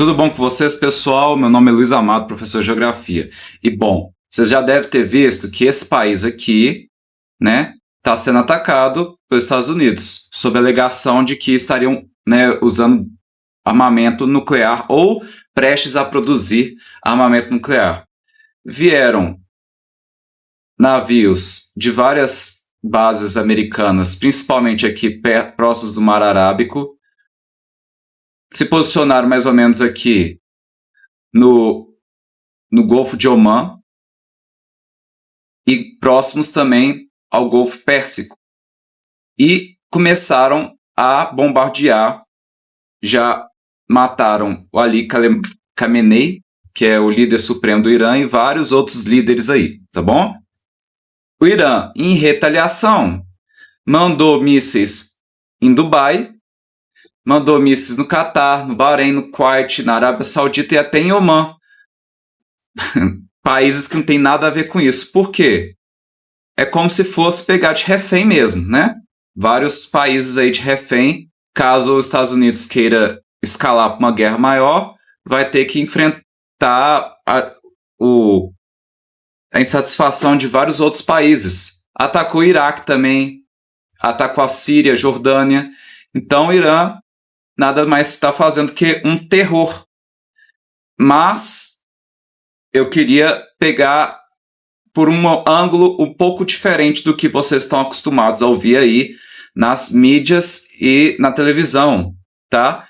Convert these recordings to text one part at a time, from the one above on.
Tudo bom com vocês, pessoal? Meu nome é Luiz Amado, professor de Geografia. E, bom, vocês já devem ter visto que esse país aqui, né, está sendo atacado pelos Estados Unidos, sob a alegação de que estariam, né, usando armamento nuclear ou prestes a produzir armamento nuclear. Vieram navios de várias bases americanas, principalmente aqui próximos do Mar Arábico, se posicionaram mais ou menos aqui no Golfo de Omã e próximos também ao Golfo Pérsico. E começaram a bombardear, já mataram o Ali Khamenei, que é o líder supremo do Irã, e vários outros líderes aí, tá bom? O Irã, em retaliação, mandou mísseis em Dubai, mandou mísseis no Catar, no Bahrein, no Kuwait, na Arábia Saudita e até em Omã. Países que não tem nada a ver com isso. Por quê? É como se fosse pegar de refém mesmo, né? Vários países aí de refém. Caso os Estados Unidos queira escalar para uma guerra maior, vai ter que enfrentar a insatisfação de vários outros países. Atacou o Iraque também, atacou a Síria, a Jordânia. Então o Irã nada mais está fazendo que um terror. Mas eu queria pegar por um ângulo um pouco diferente do que vocês estão acostumados a ouvir aí nas mídias e na televisão, tá?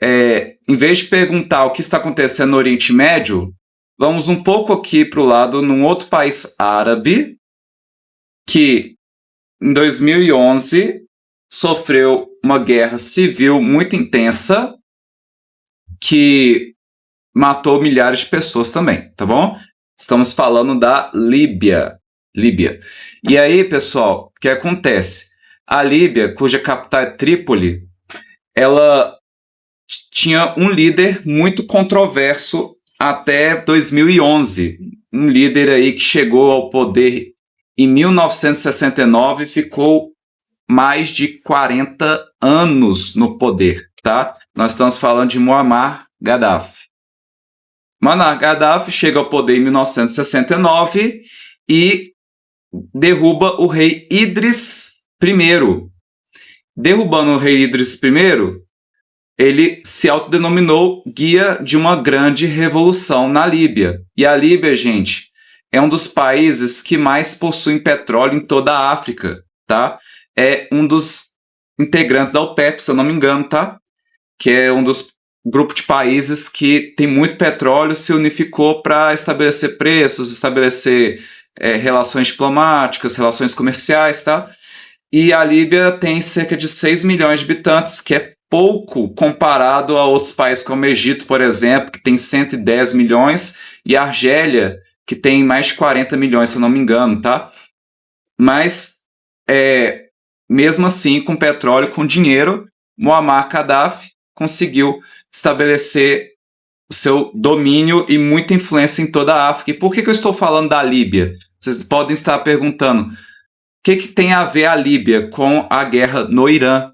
Em vez de perguntar o que está acontecendo no Oriente Médio, vamos um pouco aqui para o lado, num outro país árabe, que em 2011 sofreu uma guerra civil muito intensa, que matou milhares de pessoas também, tá bom? Estamos falando da Líbia. E aí, pessoal, o que acontece? A Líbia, cuja capital é Trípoli, ela tinha um líder muito controverso até 2011. Um líder aí que chegou ao poder em 1969 e ficou mais de 40 anos no poder, tá? Nós estamos falando de Muammar Gaddafi. Muammar Gaddafi chega ao poder em 1969 e derruba o rei Idris I. Derrubando o rei Idris I, ele se autodenominou guia de uma grande revolução na Líbia. E a Líbia, gente, é um dos países que mais possuem petróleo em toda a África, tá? É um dos integrantes da OPEP, se eu não me engano, tá? Que é um dos grupos de países que tem muito petróleo, se unificou para estabelecer preços, estabelecer relações diplomáticas, relações comerciais, tá? E a Líbia tem cerca de 6 milhões de habitantes, que é pouco comparado a outros países como o Egito, por exemplo, que tem 110 milhões, e a Argélia, que tem mais de 40 milhões, se eu não me engano, tá? Mas, mesmo assim, com petróleo, com dinheiro, Muammar Gaddafi conseguiu estabelecer o seu domínio e muita influência em toda a África. E por que eu estou falando da Líbia? Vocês podem estar perguntando, o que tem a ver a Líbia com a guerra no Irã?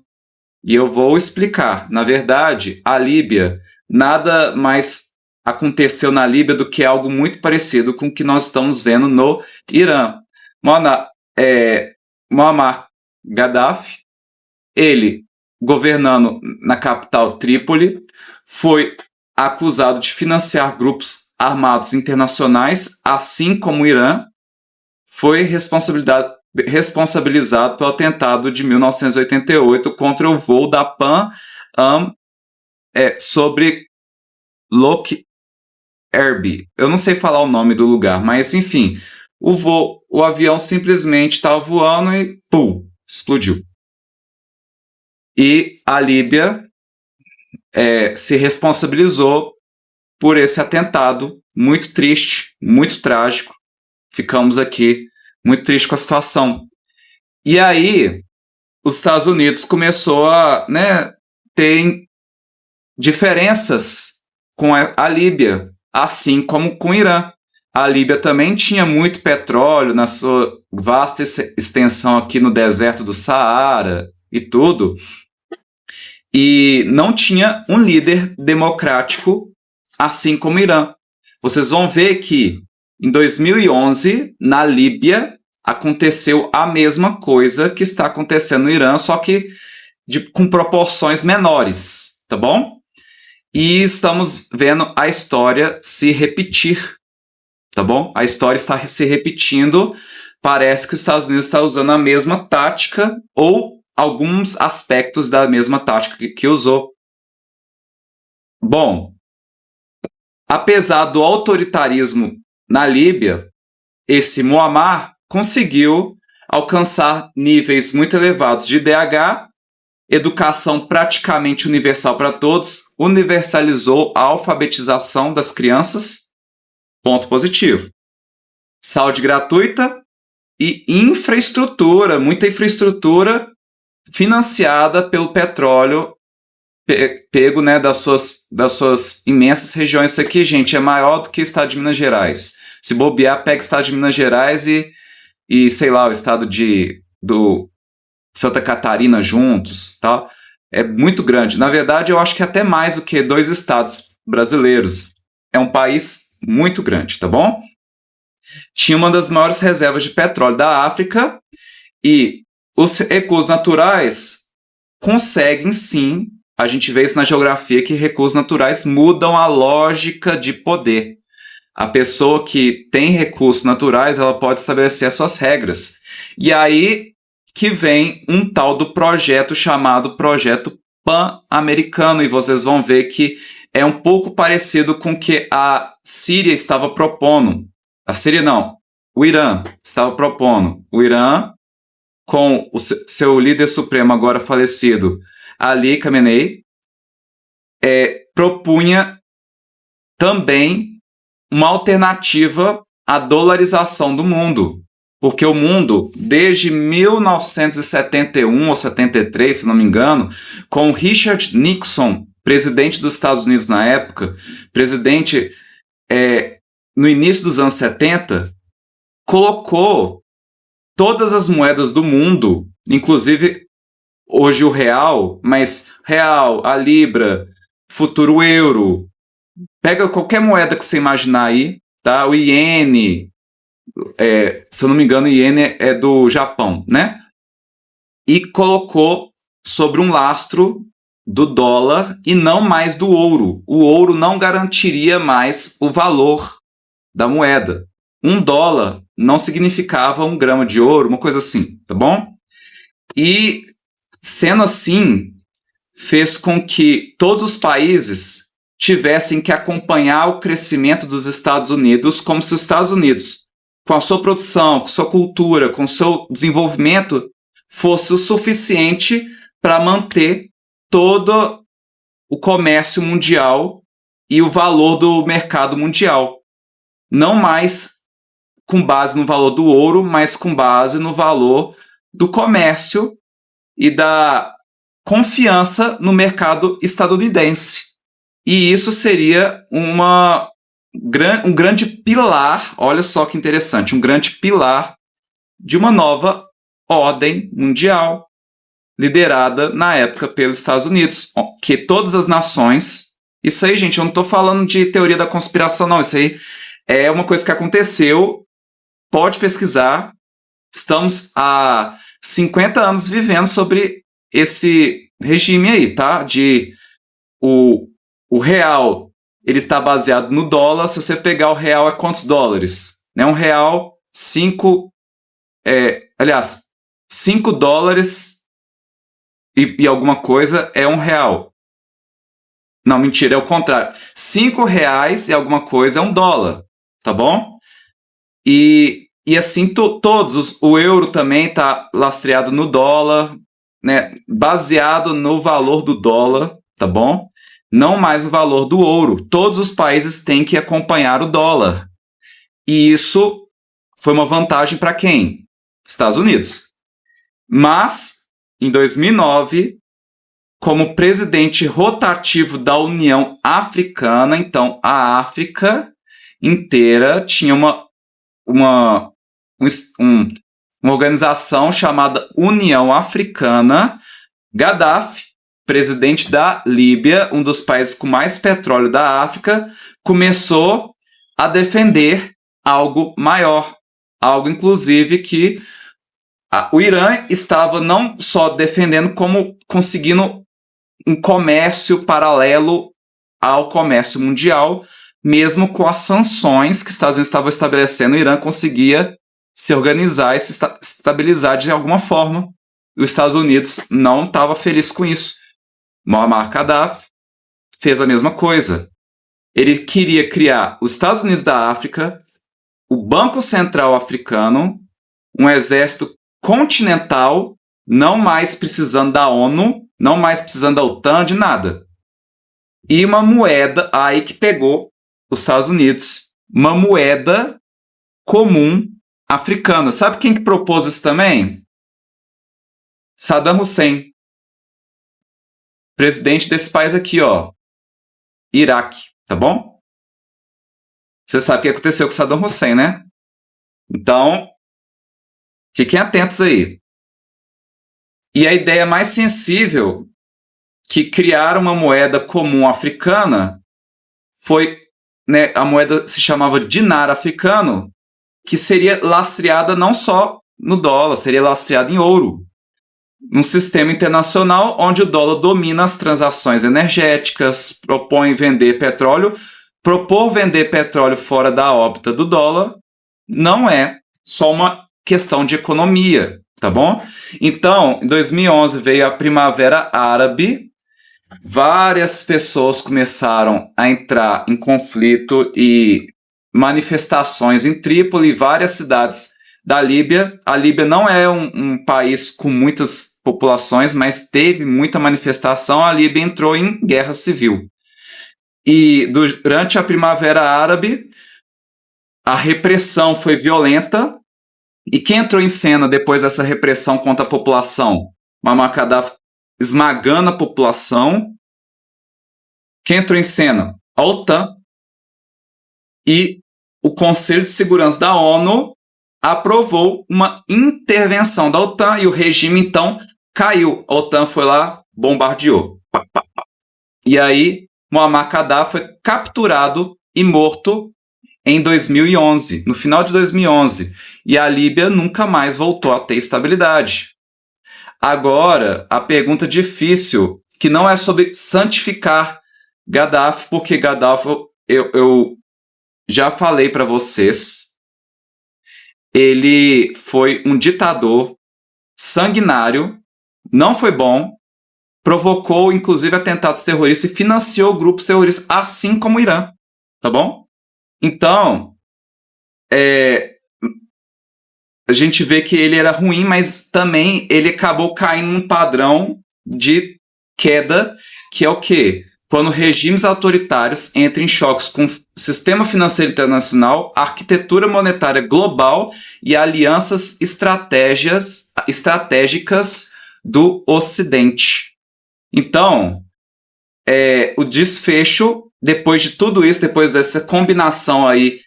E eu vou explicar. Na verdade, a Líbia, nada mais aconteceu na Líbia do que algo muito parecido com o que nós estamos vendo no Irã. Muammar Gaddafi, ele, governando na capital Trípoli, foi acusado de financiar grupos armados internacionais, assim como o Irã foi responsabilizado pelo atentado de 1988 contra o voo da Pan Am sobre Lockerbie. Eu não sei falar o nome do lugar, mas enfim, o avião simplesmente estava voando e pum, explodiu. E a Líbia se responsabilizou por esse atentado muito triste, muito trágico. Ficamos aqui muito tristes com a situação. E aí, os Estados Unidos começou a ter diferenças com a Líbia, assim como com o Irã. A Líbia também tinha muito petróleo na sua vasta extensão aqui no deserto do Saara e tudo. E não tinha um líder democrático assim como o Irã. Vocês vão ver que em 2011, na Líbia, aconteceu a mesma coisa que está acontecendo no Irã, só que com proporções menores, tá bom? E estamos vendo a história se repetir, tá bom? A história está se repetindo. Parece que os Estados Unidos está usando a mesma tática ou alguns aspectos da mesma tática que usou. Bom, apesar do autoritarismo na Líbia, esse Muammar conseguiu alcançar níveis muito elevados de IDH, educação praticamente universal para todos, universalizou a alfabetização das crianças, ponto positivo. Saúde gratuita e infraestrutura, muita infraestrutura financiada pelo petróleo pego, né, das suas imensas regiões. Isso aqui, gente, é maior do que o estado de Minas Gerais. Se bobear, pega o estado de Minas Gerais e sei lá, o estado do Santa Catarina juntos, tá? É muito grande. Na verdade, eu acho que até mais do que 2 estados brasileiros. É um país muito grande, tá bom? Tinha uma das maiores reservas de petróleo da África e os recursos naturais conseguem sim, a gente vê isso na geografia, que recursos naturais mudam a lógica de poder. A pessoa que tem recursos naturais, ela pode estabelecer as suas regras. E aí que vem um tal do projeto chamado Projeto Pan-Americano, e vocês vão ver que é um pouco parecido com o que a Síria estava propondo. A Síria não, o Irã estava propondo. O Irã, com o seu líder supremo agora falecido, Ali Khamenei, propunha também uma alternativa à dolarização do mundo. Porque o mundo, desde 1971 ou 73, se não me engano, com Richard Nixon, presidente dos Estados Unidos na época, presidente no início dos anos 70, colocou todas as moedas do mundo, inclusive hoje o real, mas real, a libra, futuro euro, pega qualquer moeda que você imaginar aí, tá? O iene, se eu não me engano, o iene é do Japão, né? E colocou sobre um lastro do dólar e não mais do ouro. O ouro não garantiria mais o valor da moeda. $1 não significava 1 grama de ouro, uma coisa assim, tá bom? E, sendo assim, fez com que todos os países tivessem que acompanhar o crescimento dos Estados Unidos, como se os Estados Unidos, com a sua produção, com sua cultura, com o seu desenvolvimento, fosse o suficiente para manter todo o comércio mundial e o valor do mercado mundial. Não mais com base no valor do ouro, mas com base no valor do comércio e da confiança no mercado estadunidense. E isso seria um grande pilar, olha só que interessante, um grande pilar de uma nova ordem mundial, liderada na época pelos Estados Unidos, que todas as nações... Isso aí, gente, eu não estou falando de teoria da conspiração, não, isso aí é uma coisa que aconteceu, pode pesquisar, estamos há 50 anos vivendo sobre esse regime aí, tá? De o real, ele está baseado no dólar. Se você pegar o real, é quantos dólares? Um real, 5 dólares e alguma coisa é $1. Não, mentira, é o contrário. R$5 e alguma coisa é $1, tá bom? E assim, todos, o euro também está lastreado no dólar, né, baseado no valor do dólar, tá bom? Não mais o valor do ouro. Todos os países têm que acompanhar o dólar. E isso foi uma vantagem para quem? Estados Unidos. Mas, em 2009, como presidente rotativo da União Africana, então a África inteira tinha uma organização chamada União Africana. Gaddafi presidente da Líbia, um dos países com mais petróleo da África, começou a defender algo maior, algo inclusive que o Irã estava não só defendendo, como conseguindo um comércio paralelo ao comércio mundial, mesmo com as sanções que os Estados Unidos estavam estabelecendo, o Irã conseguia se organizar e se estabilizar de alguma forma. Os Estados Unidos não estava feliz com isso. Muammar Gaddafi fez a mesma coisa. Ele queria criar os Estados Unidos da África, o Banco Central Africano, um exército continental, não mais precisando da ONU, não mais precisando da OTAN, de nada. E uma moeda, aí que pegou os Estados Unidos, uma moeda comum africana. Sabe quem que propôs isso também? Saddam Hussein. Presidente desse país aqui, ó. Iraque, tá bom? Você sabe o que aconteceu com Saddam Hussein, né? Então, fiquem atentos aí. E a ideia mais sensível que criar uma moeda comum africana foi, né, a moeda se chamava dinar africano, que seria lastreada não só no dólar, seria lastreada em ouro. Um sistema internacional onde o dólar domina as transações energéticas, propor vender petróleo fora da órbita do dólar não é só uma questão de economia, tá bom? Então, em 2011 veio a Primavera Árabe, várias pessoas começaram a entrar em conflito e manifestações em Trípoli, várias cidades da Líbia. A Líbia não é um país com muitas populações, mas teve muita manifestação. A Líbia entrou em guerra civil. E durante a Primavera Árabe, a repressão foi violenta. E quem entrou em cena depois dessa repressão contra a população? Muammar Gaddafi esmagando a população. Quem entrou em cena? A OTAN. E o Conselho de Segurança da ONU aprovou uma intervenção da OTAN e o regime, então, caiu. A OTAN foi lá, bombardeou. E aí, Muammar Gaddafi foi capturado e morto em 2011, no final de 2011. E a Líbia nunca mais voltou a ter estabilidade. Agora, a pergunta difícil, que não é sobre santificar Gaddafi, porque Gaddafi, eu já falei para vocês, ele foi um ditador sanguinário, não foi bom, provocou inclusive atentados terroristas e financiou grupos terroristas, assim como o Irã, tá bom? Então, a gente vê que ele era ruim, mas também ele acabou caindo num padrão de queda, que é o quê? Quando regimes autoritários entram em choques com o sistema financeiro internacional, arquitetura monetária global e alianças estratégicas do Ocidente. Então, o desfecho, depois de tudo isso, depois dessa combinação aí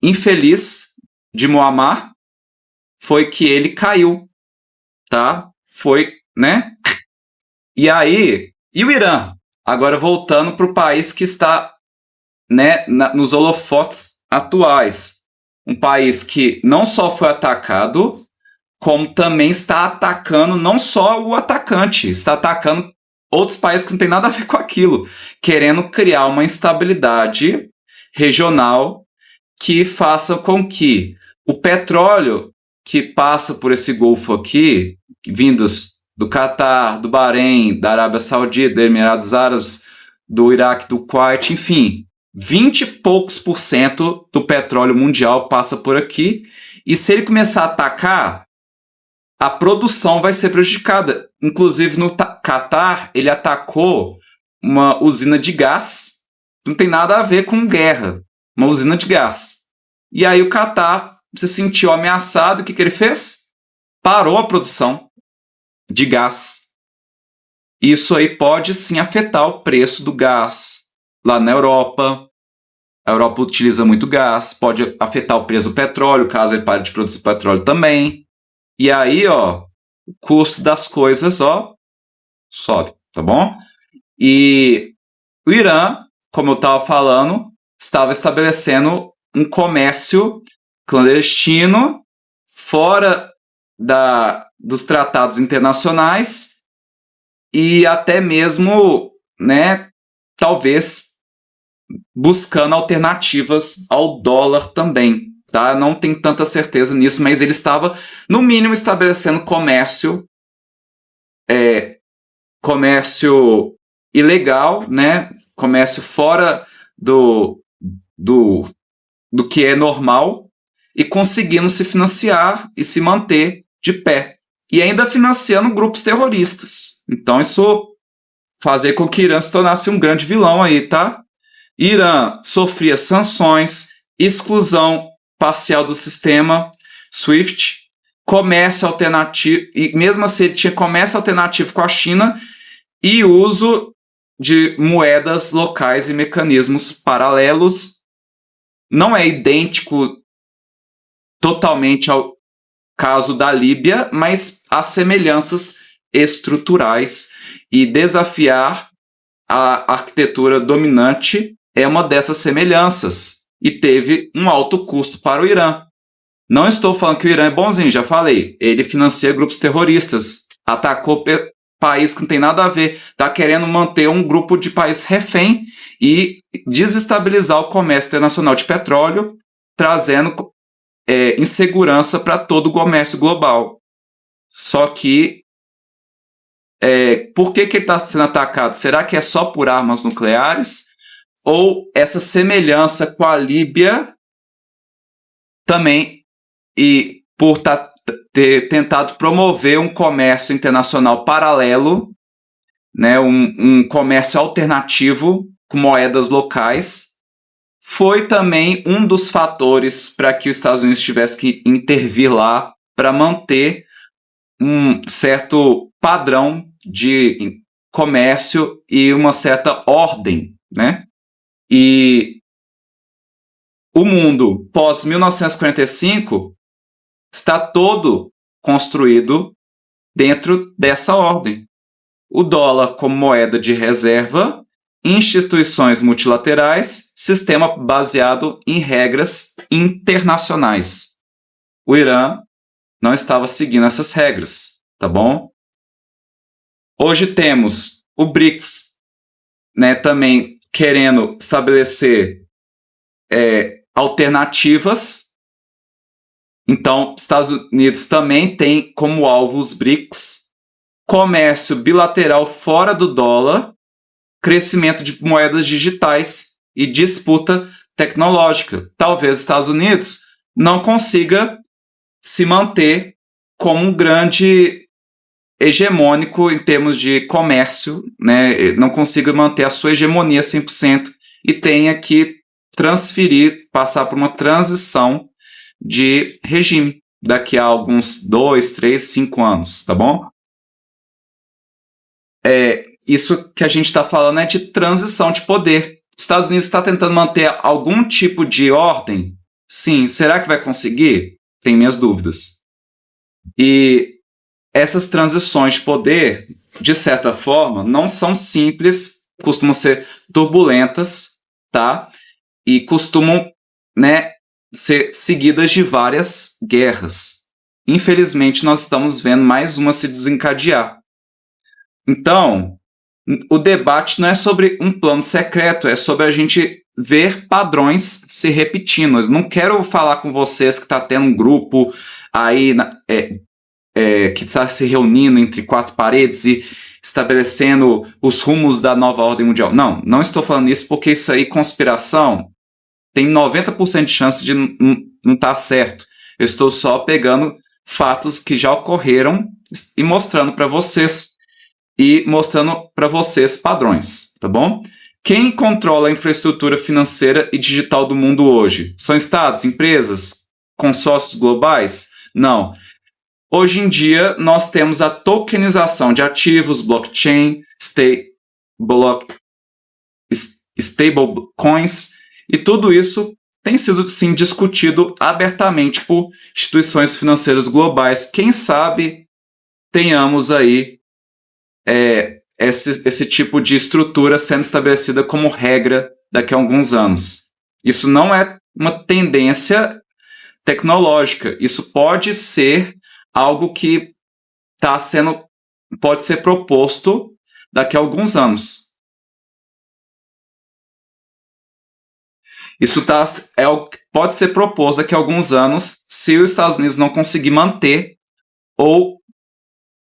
infeliz de Muammar, foi que ele caiu, tá? Foi, né? E aí, e o Irã? Agora voltando para o país que está, né, nos holofotes atuais. Um país que não só foi atacado, como também está atacando não só o atacante, está atacando outros países que não tem nada a ver com aquilo, querendo criar uma instabilidade regional que faça com que o petróleo que passa por esse golfo aqui, vindos do Catar, do Bahrein, da Arábia Saudita, dos Emirados Árabes, do Iraque, do Kuwait, enfim, 20 e poucos % do petróleo mundial passa por aqui, e se ele começar a atacar, a produção vai ser prejudicada. Inclusive no Catar, ele atacou uma usina de gás, não tem nada a ver com guerra, uma usina de gás. E aí o Catar se sentiu ameaçado, o que ele fez? Parou a produção de gás. Isso aí pode sim afetar o preço do gás lá na Europa. A Europa utiliza muito gás, pode afetar o preço do petróleo, caso ele pare de produzir petróleo também. E aí, ó, o custo das coisas, ó, sobe, tá bom? E o Irã, como eu estava falando, estava estabelecendo um comércio clandestino fora dos tratados internacionais e até mesmo, né, talvez buscando alternativas ao dólar também, tá? Não tenho tanta certeza nisso, mas ele estava, no mínimo, estabelecendo comércio ilegal, né? Comércio fora do que é normal e conseguindo se financiar e se manter de pé. E ainda financiando grupos terroristas. Então isso fazia com que o Irã se tornasse um grande vilão aí, tá? Irã sofria sanções, exclusão parcial do sistema SWIFT, comércio alternativo, e mesmo assim ele tinha comércio alternativo com a China e uso de moedas locais e mecanismos paralelos. Não é idêntico totalmente ao caso da Líbia, mas há semelhanças estruturais e desafiar a arquitetura dominante é uma dessas semelhanças e teve um alto custo para o Irã. Não estou falando que o Irã é bonzinho, já falei. Ele financia grupos terroristas, atacou país que não tem nada a ver, está querendo manter um grupo de países refém e desestabilizar o comércio internacional de petróleo, trazendo insegurança para todo o comércio global. Só que por que ele está sendo atacado? Será que é só por armas nucleares? Ou essa semelhança com a Líbia também, e por ter tentado promover um comércio internacional paralelo, né, um comércio alternativo com moedas locais, foi também um dos fatores para que os Estados Unidos tivessem que intervir lá para manter um certo padrão de comércio e uma certa ordem, né? E o mundo pós-1945 está todo construído dentro dessa ordem. O dólar como moeda de reserva, instituições multilaterais, sistema baseado em regras internacionais. O Irã não estava seguindo essas regras, tá bom? Hoje temos o BRICS, né, também querendo estabelecer alternativas. Então, Estados Unidos também tem como alvo os BRICS, comércio bilateral fora do dólar, crescimento de moedas digitais e disputa tecnológica. Talvez os Estados Unidos não consiga se manter como um grande hegemônico em termos de comércio, né? Não consiga manter a sua hegemonia 100% e tenha que transferir, passar por uma transição de regime daqui a alguns 2, 3, 5 anos, tá bom? Isso que a gente está falando é de transição de poder. Estados Unidos está tentando manter algum tipo de ordem? Sim. Será que vai conseguir? Tenho minhas dúvidas. E essas transições de poder, de certa forma, não são simples, costumam ser turbulentas, tá? E costumam, né, ser seguidas de várias guerras. Infelizmente, nós estamos vendo mais uma se desencadear. Então, o debate não é sobre um plano secreto, é sobre a gente ver padrões se repetindo. Eu não quero falar com vocês que está tendo um grupo aí que está se reunindo entre 4 paredes e estabelecendo os rumos da nova ordem mundial. Não estou falando isso porque isso aí, conspiração, tem 90% de chance de não estar certo. Eu estou só pegando fatos que já ocorreram e mostrando para vocês. E mostrando para vocês padrões, tá bom? Quem controla a infraestrutura financeira e digital do mundo hoje? São estados, empresas, consórcios globais? Não. Hoje em dia, nós temos a tokenização de ativos, blockchain, stablecoins, e tudo isso tem sido, sim, discutido abertamente por instituições financeiras globais. Quem sabe tenhamos aí esse tipo de estrutura sendo estabelecida como regra daqui a alguns anos. Isso não é uma tendência tecnológica. Isso pode ser algo que pode ser proposto daqui a alguns anos. Isso pode ser proposto daqui a alguns anos se os Estados Unidos não conseguir manter ou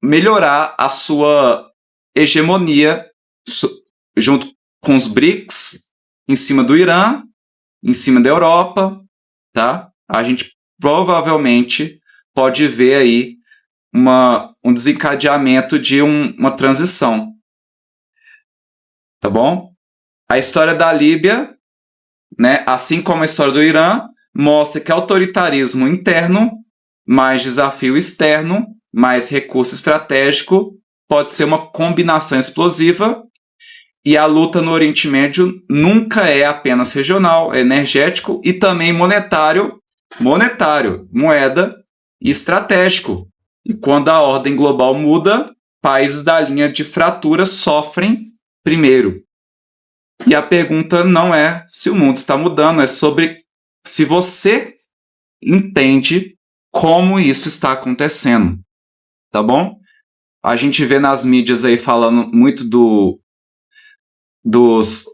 melhorar a sua hegemonia junto com os BRICS, em cima do Irã, em cima da Europa, tá? A gente provavelmente pode ver aí um desencadeamento de uma transição, tá bom? A história da Líbia, né, assim como a história do Irã, mostra que autoritarismo interno, mais desafio externo, mais recurso estratégico, pode ser uma combinação explosiva, e a luta no Oriente Médio nunca é apenas regional, é energético e também monetário, moeda, e estratégico. E quando a ordem global muda, países da linha de fratura sofrem primeiro. E a pergunta não é se o mundo está mudando, é sobre se você entende como isso está acontecendo, tá bom? A gente vê nas mídias aí falando muito dos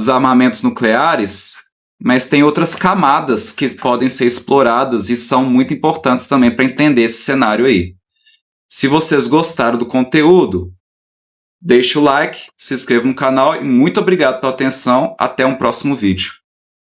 armamentos nucleares, mas tem outras camadas que podem ser exploradas e são muito importantes também para entender esse cenário aí. Se vocês gostaram do conteúdo, deixe o like, se inscreva no canal e muito obrigado pela atenção. Até um próximo vídeo.